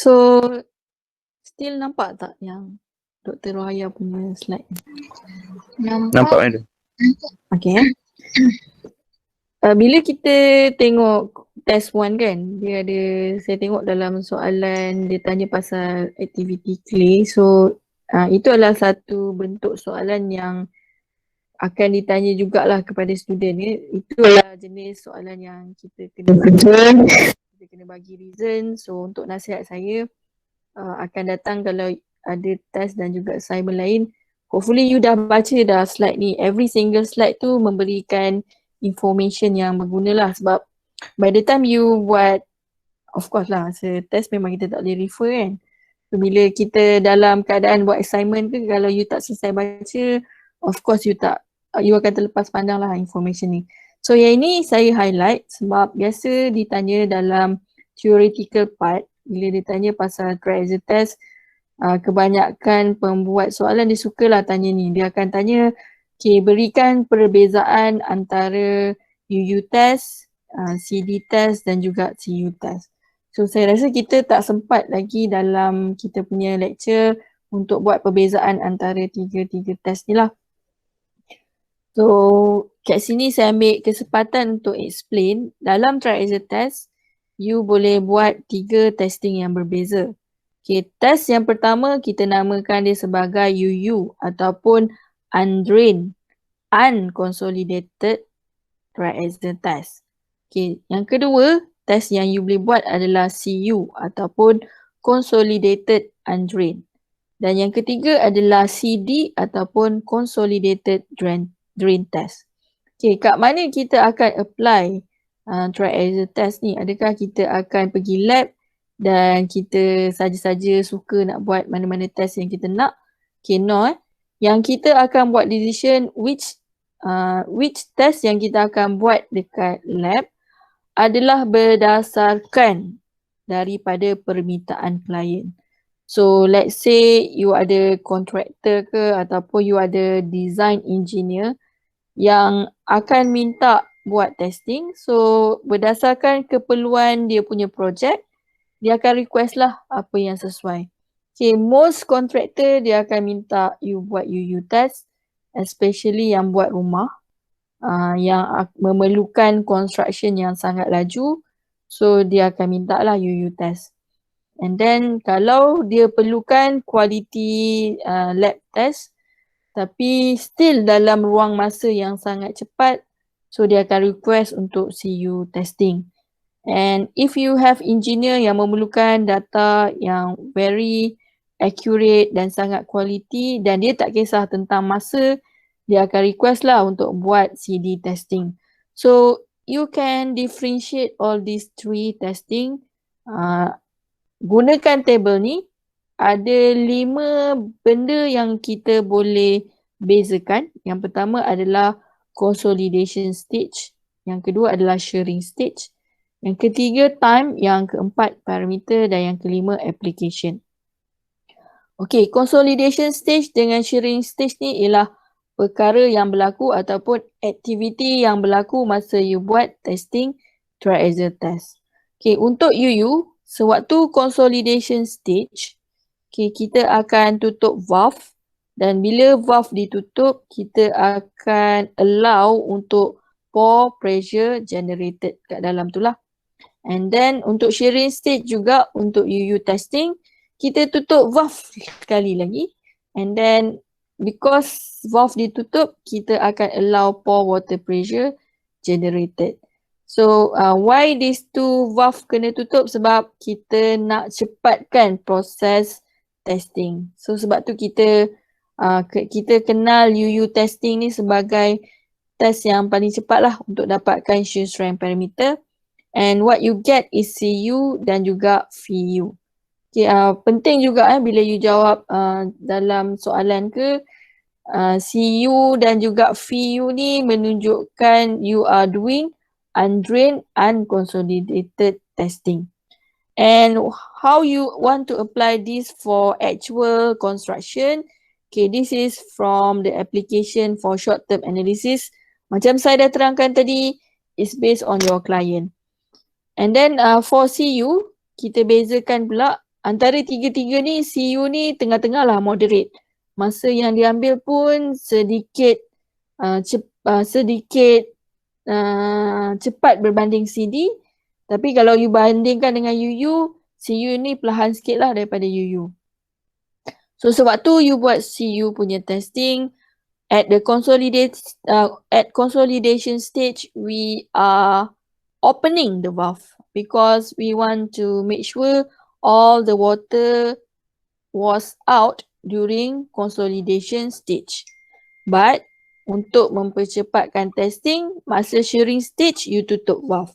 So, still nampak tak yang Dr. Rohaya punya slide? Nampak ada. Okay. Bila kita tengok test 1 kan, dia ada, saya tengok dalam soalan dia tanya pasal activity clay. So, itu adalah satu bentuk soalan yang akan ditanya jugalah kepada student ya. Itu adalah jenis soalan yang kita kena kerja, kita kena bagi reason. So, untuk nasihat saya, akan datang kalau ada test dan juga assignment lain, hopefully you dah baca dah slide ni. Every single slide tu memberikan information yang berguna lah, sebab by the time you buat, of course lah, masa test memang kita tak boleh refer kan. So, bila kita dalam keadaan buat assignment ke, kalau you tak selesai baca, of course you akan terlepas pandang lah information ni. So yang ini saya highlight sebab biasa ditanya dalam theoretical part, bila ditanya pasal try as a test, kebanyakan pembuat soalan dia sukalah tanya ni. Dia akan tanya, okay, berikan perbezaan antara UU test, CD test dan juga CU test. So saya rasa kita tak sempat lagi dalam kita punya lecture untuk buat perbezaan antara tiga test ni lah. So kat sini saya ambil kesempatan untuk explain, dalam try as a test, you boleh buat 3 testing yang berbeza. Okay, test yang pertama kita namakan dia sebagai UU ataupun undrained, unconsolidated try as a test. Okay, yang kedua, test yang you boleh buat adalah CU ataupun consolidated undrained. Dan yang ketiga adalah CD ataupun consolidated drain test. Okay, kat mana kita akan apply try as a test ni? Adakah kita akan pergi lab dan kita saja-saja suka nak buat mana-mana test yang kita nak? Okay, no. Yang kita akan buat decision which test yang kita akan buat dekat lab adalah berdasarkan daripada permintaan klien. So let's say you ada contractor ke ataupun you ada design engineer yang akan minta buat testing. So berdasarkan keperluan dia punya project, dia akan request lah apa yang sesuai. Okay, most contractor dia akan minta you buat UU test, especially yang buat rumah, yang memerlukan construction yang sangat laju. So dia akan minta lah UU test. And then kalau dia perlukan quality lab test tapi still dalam ruang masa yang sangat cepat, so dia akan request untuk CU testing. And if you have engineer yang memerlukan data yang very accurate dan sangat quality dan dia tak kisah tentang masa, dia akan request lah untuk buat CD testing. So you can differentiate all these 3 testing. Gunakan table ni, ada 5 benda yang kita boleh bezakan. Yang pertama adalah consolidation stage, yang kedua adalah sharing stage, yang ketiga time, yang keempat parameter dan yang kelima application. Okay, consolidation stage dengan sharing stage ni ialah perkara yang berlaku ataupun aktiviti yang berlaku masa you buat testing try as a test. Okay, untuk UU, sewaktu consolidation stage, okay, kita akan tutup valve dan bila valve ditutup, kita akan allow untuk pore pressure generated kat dalam tu lah. And then untuk sharing stage juga untuk UU testing, kita tutup valve sekali lagi. And then because valve ditutup, kita akan allow pore water pressure generated. So why these 2 valve kena tutup? Sebab kita nak cepatkan proses testing. So sebab tu kita kenal UU testing ni sebagai test yang paling cepat lah untuk dapatkan shear strength parameter. And what you get is CU dan juga VU. Okay, penting juga bila you jawab dalam soalan ke, CU dan juga VU ni menunjukkan you are doing undrained, unconsolidated testing. And how you want to apply this for actual construction? Okay, this is from the application for short-term analysis. Macam saya dah terangkan tadi, is based on your client. And then for CU, kita bezakan pula antara tiga-tiga ni CU ni tengah-tengah lah, moderate. Masa yang diambil pun sedikit cepat berbanding CD. Tapi kalau you bandingkan dengan UU, CU ni perlahan sikit lah daripada UU. So sebab tu you buat CU punya testing. At the consolidation stage, we are opening the valve because we want to make sure all the water was out during consolidation stage. But untuk mempercepatkan testing, masa shearing stage, you tutup valve.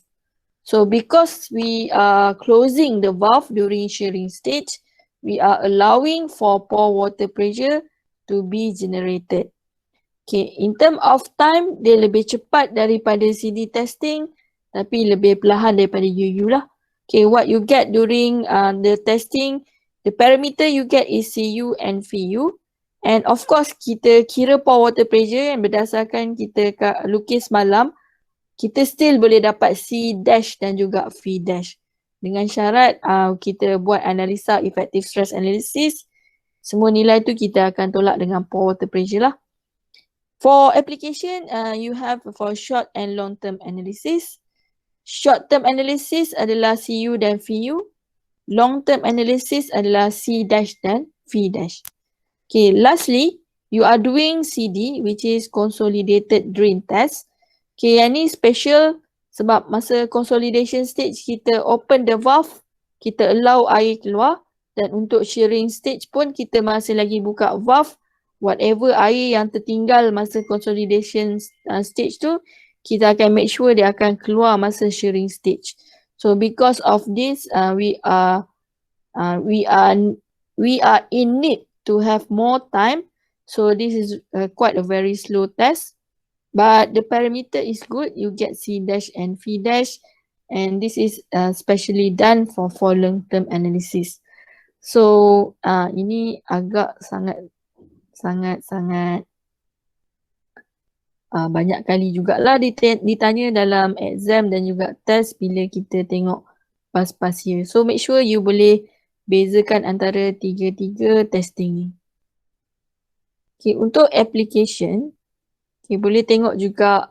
So because we are closing the valve during shearing stage, we are allowing for pore water pressure to be generated. Okay, in term of time, dia lebih cepat daripada CD testing tapi lebih perlahan daripada UU lah. Okay, what you get during the testing, the parameter you get is CU and VU. And of course, kita kira pore water pressure yang berdasarkan kita lukis malam, kita still boleh dapat C dash dan juga V dash. Dengan syarat kita buat analisa effective stress analysis, semua nilai tu kita akan tolak dengan pore water pressure lah. For application, you have for short and long term analysis. Short term analysis adalah CU dan VU. Long term analysis adalah C dash dan V dash. Okay, lastly, you are doing CD, which is consolidated drain test. Okay, yang ni special sebab masa consolidation stage kita open the valve, kita allow air keluar, dan untuk shearing stage pun kita masih lagi buka valve. Whatever air yang tertinggal masa consolidation stage tu, kita akan make sure dia akan keluar masa shearing stage. So because of this, we are in need to have more time. So this is quite a very slow test. But the parameter is good. You get C dash and V dash. And this is specially done for long-term analysis. So ini agak sangat banyak kali jugalah ditanya dalam exam dan juga test bila kita tengok past year. So make sure you boleh bezakan antara tiga-tiga testing ni. Okay, untuk application, boleh tengok juga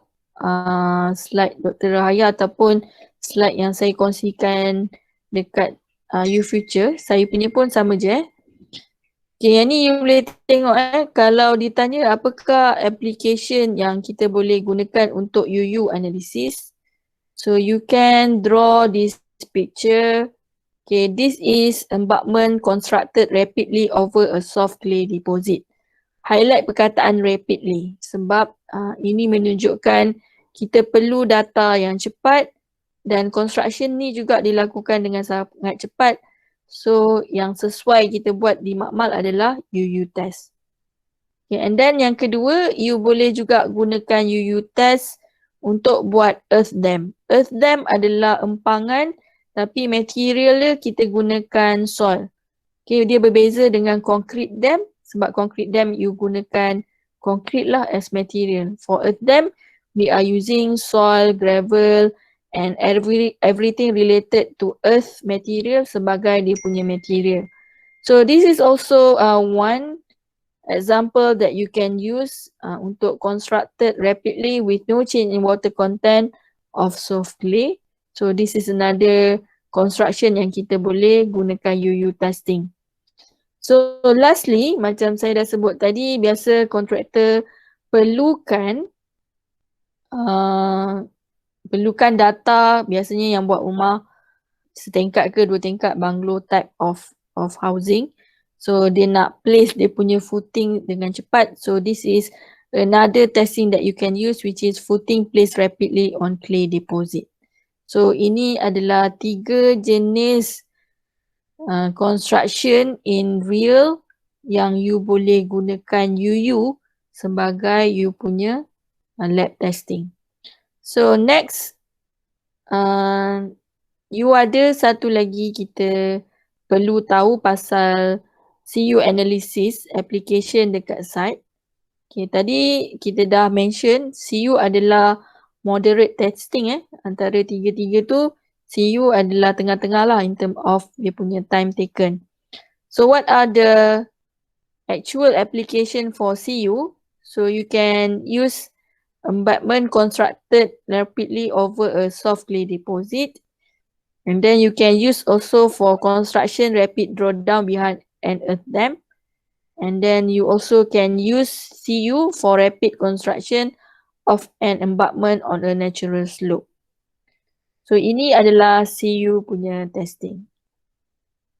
slide Dr. Rahaya ataupun slide yang saya kongsikan dekat U-Future. Saya punya pun sama je. Okay, yang ni you boleh tengok kalau ditanya apakah application yang kita boleh gunakan untuk UU analysis. So you can draw this picture. Okay, this is embankment constructed rapidly over a soft clay deposit. Highlight perkataan rapidly sebab ini menunjukkan kita perlu data yang cepat dan construction ni juga dilakukan dengan sangat cepat. So yang sesuai kita buat di makmal adalah UU test. Okay, and then yang kedua, you boleh juga gunakan UU test untuk buat earth dam. Earth dam adalah empangan tapi material dia kita gunakan soil. Okay, dia berbeza dengan concrete dam. Sebab concrete dam you gunakan concrete lah as material. For earth dam, we are using soil, gravel and everything related to earth material sebagai dia punya material. So this is also one example that you can use untuk constructed rapidly with no change in water content of soft clay. So this is another construction yang kita boleh gunakan UU testing. So lastly, macam saya dah sebut tadi, biasa kontraktor perlukan data biasanya yang buat rumah setingkat ke dua tingkat, bungalow type of housing. So dia nak place dia punya footing dengan cepat. So this is another testing that you can use, which is footing placed rapidly on clay deposit. So ini adalah 3 jenis construction in real yang you boleh gunakan UU sebagai you punya lab testing. So next, you ada satu lagi kita perlu tahu pasal CU analysis application dekat site. Okay, tadi kita dah mention CU adalah moderate testing antara tiga-tiga tu CU adalah tengah-tengah lah in term of dia punya time taken. So what are the actual application for CU? So you can use embedment constructed rapidly over a soft clay deposit. And then you can use also for construction rapid drawdown behind an earth dam. And then you also can use CU for rapid construction of an embankment on a natural slope. So ini adalah CU punya testing.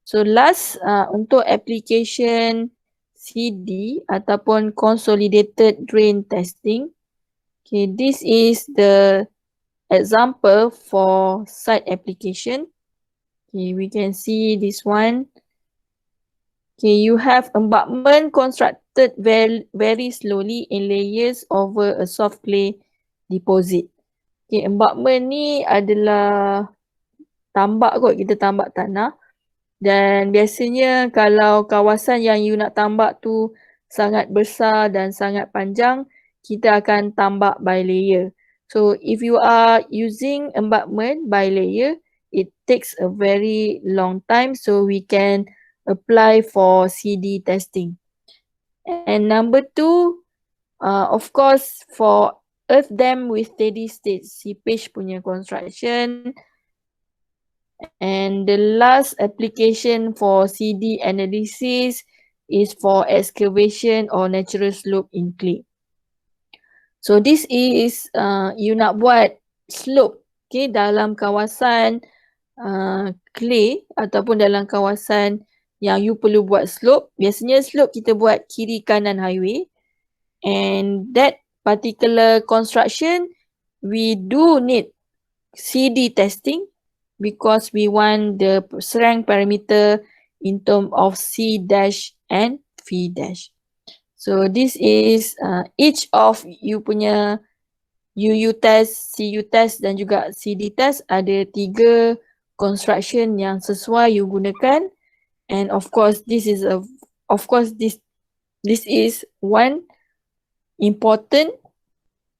So last untuk application CD ataupun consolidated drain testing. Okay, this is the example for site application. Okay, we can see this one. Okay, you have embankment constructed very slowly in layers over a soft clay deposit. Okay, embankment ni adalah tambak kot, kita tambak tanah. Dan biasanya kalau kawasan yang you nak tambak tu sangat besar dan sangat panjang, kita akan tambak by layer. So if you are using embankment by layer, it takes a very long time, so we can apply for CD testing. And number two, of course for earth dam with steady state seepage punya construction. And the last application for CD analysis is for excavation or natural slope in clay. So this is you nak buat slope, okay, dalam kawasan clay ataupun dalam kawasan yang you perlu buat slope. Biasanya slope kita buat kiri kanan highway, and that particular construction we do need CD testing because we want the strength parameter in terms of C dash and V dash. So this is each of you punya UU test, CU test dan juga CD test ada 3 construction yang sesuai you gunakan, and of course this is one important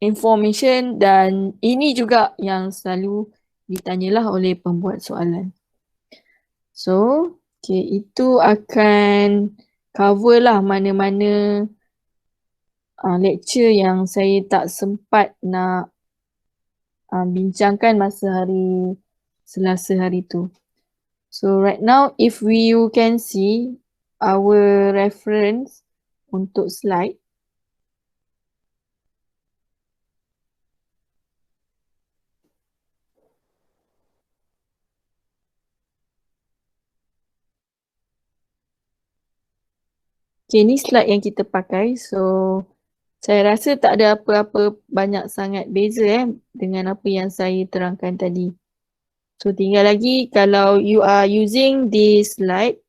information, dan ini juga yang selalu ditanyalah oleh pembuat soalan. So, okay, itu akan cover lah mana-mana lecture yang saya tak sempat nak bincangkan masa hari Selasa hari tu. So right now, if you can see our reference untuk slide. Okay, ni slide yang kita pakai. So, saya rasa tak ada apa-apa banyak sangat beza dengan apa yang saya terangkan tadi. So, tinggal lagi kalau you are using this slide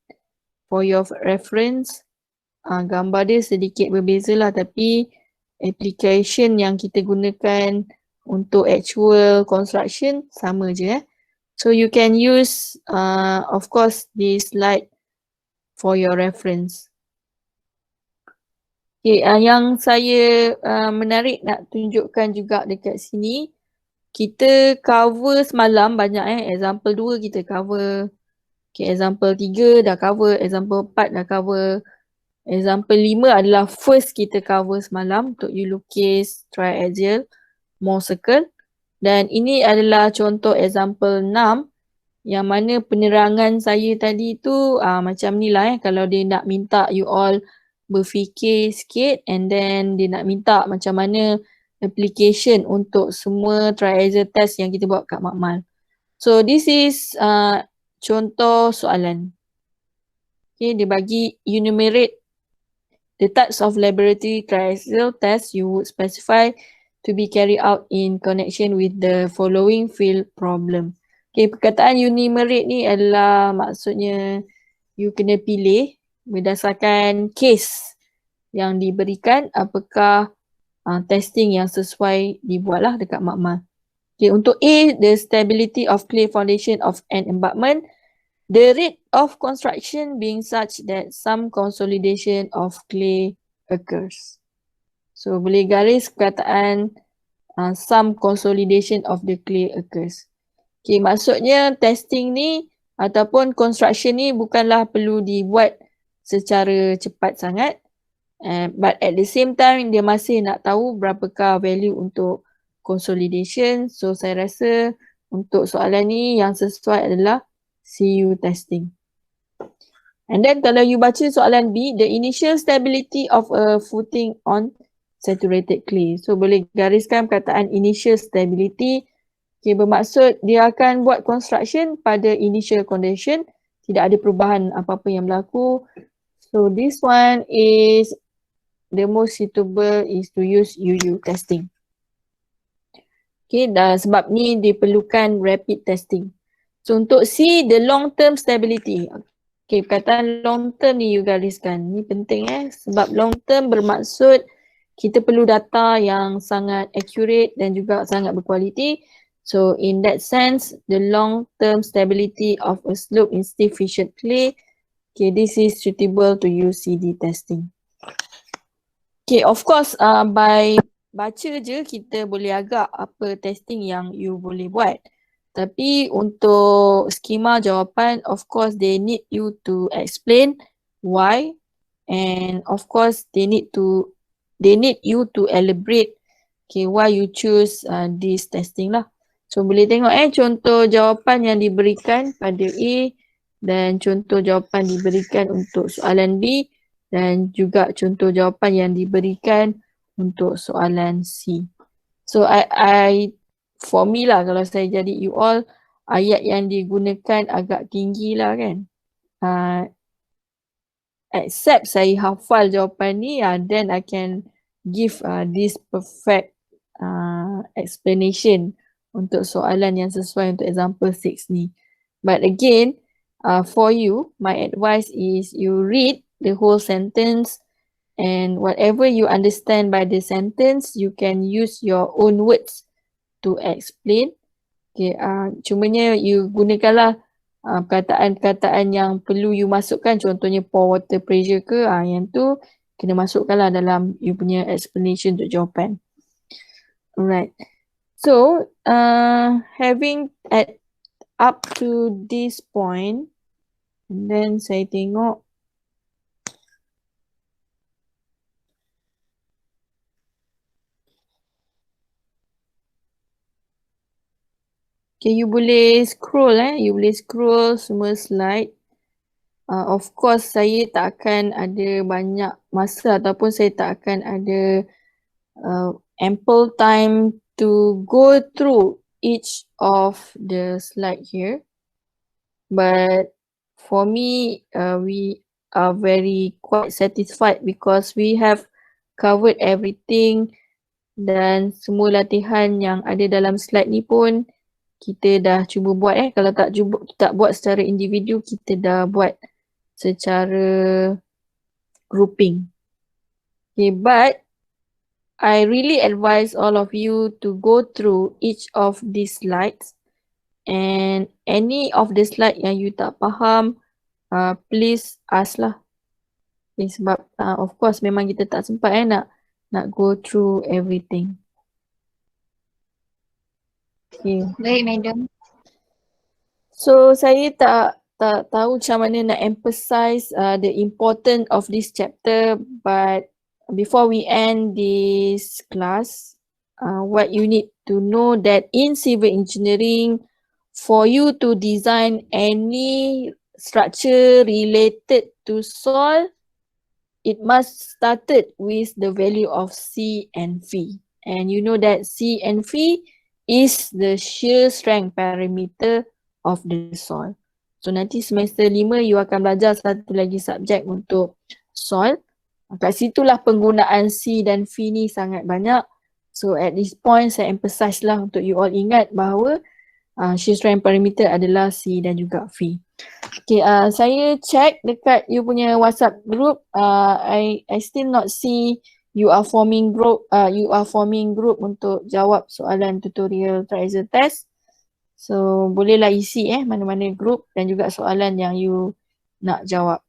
for your reference, gambar dia sedikit berbeza lah, tapi application yang kita gunakan untuk actual construction sama je. So, you can use of course this slide for your reference. Okay, yang saya menarik nak tunjukkan juga dekat sini, kita cover semalam banyak example 2 kita cover, okay, example 3 dah cover, example 4 dah cover, example 5 adalah first kita cover semalam untuk you lukis triaxial more circle, dan ini adalah contoh example 6 yang mana penerangan saya tadi tu macam ni lah kalau dia nak minta you all berfikir sikit, and then dia nak minta macam mana application untuk semua triaxial test yang kita buat kat Makmal. So this is contoh soalan. Okay, dia bagi enumerate the types of laboratory triaxial test you would specify to be carried out in connection with the following field problem. Okay, perkataan enumerate ni adalah maksudnya you kena pilih berdasarkan case yang diberikan apakah testing yang sesuai dibuatlah dekat Makmal. Okay, untuk A, the stability of clay foundation of an embankment, the rate of construction being such that some consolidation of clay occurs. So boleh garis perkataan some consolidation of the clay occurs. Okay, maksudnya testing ni ataupun construction ni bukanlah perlu dibuat secara cepat sangat. But at the same time, dia masih nak tahu berapakah value untuk consolidation. So, saya rasa untuk soalan ni yang sesuai adalah CU testing. And then kalau you baca soalan B, the initial stability of a footing on saturated clay. So, boleh gariskan perkataan initial stability. Okay, bermaksud dia akan buat construction pada initial condition. Tidak ada perubahan apa-apa yang berlaku. So, this one is the most suitable is to use UU testing. Okay, dah sebab ni diperlukan rapid testing. So untuk C, the long term stability. Okay, perkataan long term ni you gariskan. Ni penting sebab long term bermaksud kita perlu data yang sangat accurate dan juga sangat berkualiti. So in that sense, the long term stability of a slope in stiff fissured clay, okay, this is suitable to use CD testing. Okay, of course, by baca je kita boleh agak apa testing yang you boleh buat. Tapi untuk skema jawapan, of course they need you to explain why, and of course they need you to elaborate okay, why you choose this testing lah. So boleh tengok contoh jawapan yang diberikan pada A dan contoh jawapan diberikan untuk soalan B. Dan juga contoh jawapan yang diberikan untuk soalan C. So for me lah, kalau saya jadi you all, ayat yang digunakan agak tinggi lah kan. Except saya hafal jawapan ni, then I can give this perfect explanation untuk soalan yang sesuai untuk example 6 ni. But again, for you, my advice is you read the whole sentence, and whatever you understand by the sentence, you can use your own words to explain. Okay, cumanya you gunakanlah perkataan-perkataan yang perlu you masukkan, contohnya pour water pressure ke, yang tu kena masukkanlah dalam you punya explanation untuk jawapan. Alright. So, having up to this point, and then saya tengok okay, you boleh scroll you boleh scroll semua slide. Of course, saya tak akan ada banyak masa ataupun saya tak akan ada ample time to go through each of the slide here. But for me, we are very quite satisfied because we have covered everything, dan semua latihan yang ada dalam slide ni pun kita dah cuba buat kalau tak buat secara individu, kita dah buat secara grouping. Okay, but I really advise all of you to go through each of these slides, and any of the slide yang you tak faham, please ask lah. Okay, sebab of course memang kita tak sempat nak go through everything. Okay. Baik, madam. So saya tak tahu macam mana nak emphasize the importance of this chapter, but before we end this class, what you need to know that in civil engineering, for you to design any structure related to soil, it must started with the value of C and V. And you know that C and V is the shear strength parameter of the soil. So nanti semester 5 you akan belajar satu lagi subjek untuk soil. Kat situlah penggunaan C dan V ni sangat banyak. So at this point saya emphasize lah untuk you all ingat bahawa shear strength parameter adalah C dan juga V. Okay, saya check dekat you punya WhatsApp group. I still not see you are forming group. You are forming group untuk jawab soalan tutorial trial test. So bolehlah isi mana-mana group dan juga soalan yang you nak jawab.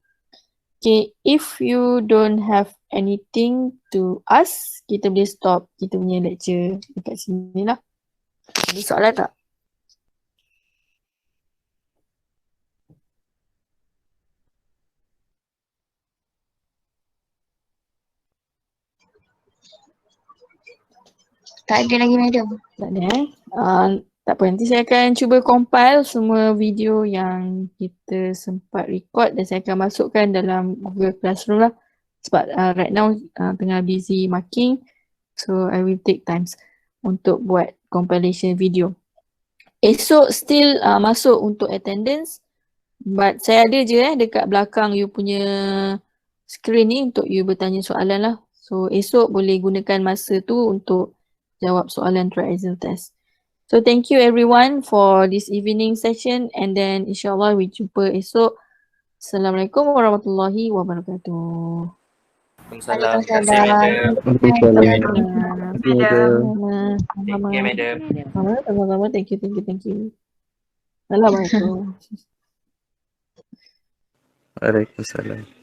Okay, if you don't have anything to ask, kita boleh stop kita punya lecture dekat sini lah. Ada soalan tak? Tak ada lagi madam. Tak ada tak apa, nanti saya akan cuba compile semua video yang kita sempat record dan saya akan masukkan dalam Google Classroom lah. Sebab right now tengah busy marking. So I will take times untuk buat compilation video. Esok still masuk untuk attendance. But saya ada je dekat belakang you punya screen ni untuk you bertanya soalan lah. So esok boleh gunakan masa tu untuk jawab soalan trial test. So thank you everyone for this evening session and then insyaAllah we jumpa esok. Assalamualaikum warahmatullahi wabarakatuh. Waalaikumsalam. Terima kasih, madam. Waalaikumsalam. Thank you, Sama-sama. madam. Sama-sama. Thank you. Assalamualaikum. Waalaikumsalam.